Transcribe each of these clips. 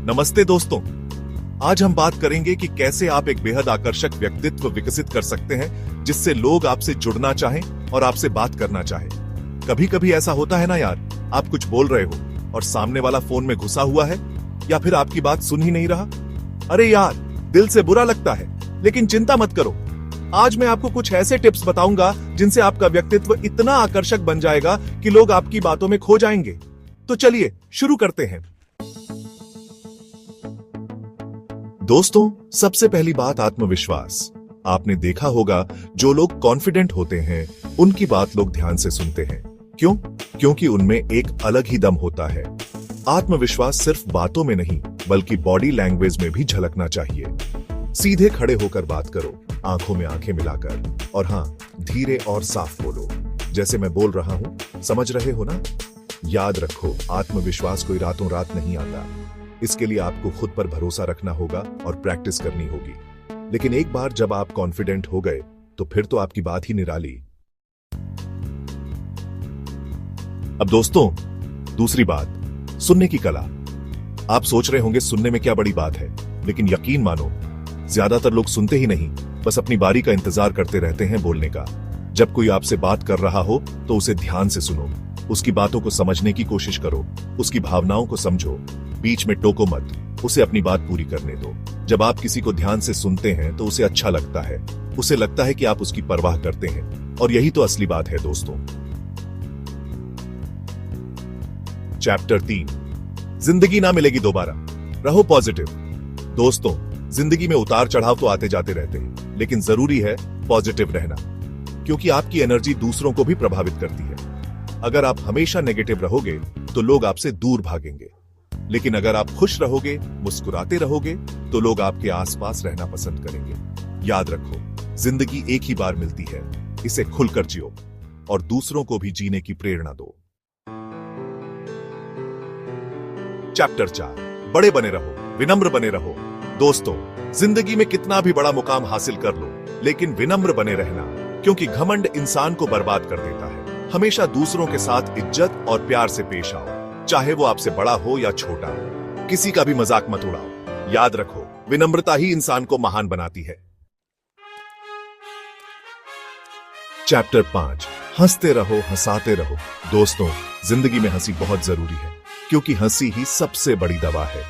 नमस्ते दोस्तों, आज हम बात करेंगे कि कैसे आप एक बेहद आकर्षक व्यक्तित्व विकसित कर सकते हैं जिससे लोग आपसे जुड़ना चाहें और आपसे बात करना चाहें। कभी कभी ऐसा होता है ना यार, आप कुछ बोल रहे हो और सामने वाला फोन में घुसा हुआ है या फिर आपकी बात सुन ही नहीं रहा। अरे यार, दिल से बुरा लगता है, लेकिन चिंता मत करो। आज मैं आपको कुछ ऐसे टिप्स बताऊंगा जिनसे आपका व्यक्तित्व इतना आकर्षक बन जाएगा कि लोग आपकी बातों में खो जाएंगे। तो चलिए शुरू करते हैं। दोस्तों, सबसे पहली बात आत्मविश्वास। आपने देखा होगा जो लोग कॉन्फिडेंट होते हैं उनकी बात लोग ध्यान से सुनते हैं। क्यों? क्योंकि उनमें एक अलग ही दम होता है। आत्मविश्वास सिर्फ बातों में नहीं बल्कि बॉडी लैंग्वेज में भी झलकना चाहिए। सीधे खड़े होकर बात करो, आंखों में आंखें मिलाकर, और हां, धीरे और साफ बोलो, जैसे मैं बोल रहा हूं। समझ रहे हो ना? याद रखो, आत्मविश्वास कोई रातों रात नहीं आता। इसके लिए आपको खुद पर भरोसा रखना होगा और प्रैक्टिस करनी होगी। लेकिन एक बार जब आप कॉन्फिडेंट हो गए तो फिर तो आपकी बात ही निराली। अब दोस्तों, दूसरी बात, सुनने की कला। आप सोच रहे होंगे सुनने में क्या बड़ी बात है, लेकिन यकीन मानो ज्यादातर लोग सुनते ही नहीं, बस अपनी बारी का इंतजार करते रहते हैं बोलने का। जब कोई आपसे बात कर रहा हो तो उसे ध्यान से सुनो, उसकी बातों को समझने की कोशिश करो, उसकी भावनाओं को समझो, बीच में टोको मत, उसे अपनी बात पूरी करने दो। जब आप किसी को ध्यान से सुनते हैं तो उसे अच्छा लगता है, उसे लगता है कि आप उसकी परवाह करते हैं, और यही तो असली बात है दोस्तों। चैप्टर 3, जिंदगी ना मिलेगी दोबारा, रहो पॉजिटिव। दोस्तों, जिंदगी में उतार चढ़ाव तो आते जाते रहते हैं, लेकिन जरूरी है पॉजिटिव रहना, क्योंकि आपकी एनर्जी दूसरों को भी प्रभावित करती है। अगर आप हमेशा नेगेटिव रहोगे तो लोग आपसे दूर भागेंगे, लेकिन अगर आप खुश रहोगे, मुस्कुराते रहोगे, तो लोग आपके आसपास रहना पसंद करेंगे। याद रखो, जिंदगी एक ही बार मिलती है, इसे खुलकर जियो और दूसरों को भी जीने की प्रेरणा दो। चैप्टर 4, बड़े बने रहो, विनम्र बने रहो। दोस्तों, जिंदगी में कितना भी बड़ा मुकाम हासिल कर लो, लेकिन विनम्र बने रहना, क्योंकि घमंड इंसान को बर्बाद कर देता है। हमेशा दूसरों के साथ इज्जत और प्यार से पेश आओ, चाहे वो आपसे बड़ा हो या छोटा। किसी का भी मजाक मत उड़ाओ। याद रखो, विनम्रता ही इंसान को महान बनाती है। चैप्टर 5, हंसते रहो, हंसाते रहो। दोस्तों, जिंदगी में हंसी बहुत जरूरी है, क्योंकि हंसी ही सबसे बड़ी दवा है।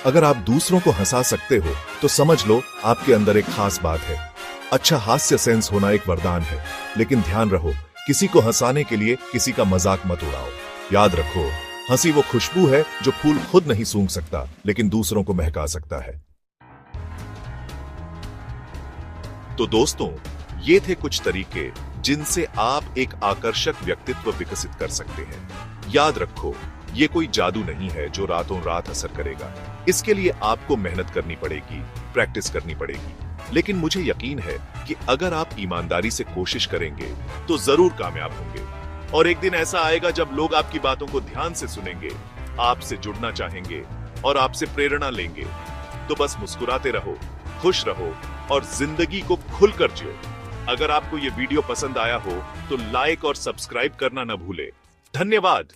अगर आप दूसरों को हंसा सकते हो तो समझ लो आपके अंदर एक खास बात है। अच्छा हास्य सेंस होना एक वरदान है, लेकिन ध्यान रहो, किसी को हंसाने के लिए किसी का मजाक मत उड़ाओ। याद रखो, हंसी वो खुशबू है जो फूल खुद नहीं सूंघ सकता, लेकिन दूसरों को महका सकता है। तो दोस्तों, ये थे कुछ तरीके जिनसे आप एक आकर्षक व्यक्तित्व विकसित कर सकते हैं। याद रखो, ये कोई जादू नहीं है जो रातों रात असर करेगा। इसके लिए आपको मेहनत करनी पड़ेगी, प्रैक्टिस करनी पड़ेगी, लेकिन मुझे यकीन है कि अगर आप ईमानदारी से कोशिश करेंगे तो जरूर कामयाब होंगे। और एक दिन ऐसा आएगा जब लोग आपकी बातों को ध्यान से सुनेंगे, आपसे जुड़ना चाहेंगे और आपसे प्रेरणा लेंगे। तो बस मुस्कुराते रहो, खुश रहो और जिंदगी को खुलकर जियो। अगर आपको ये वीडियो पसंद आया हो तो लाइक और सब्सक्राइब करना न भूले। धन्यवाद।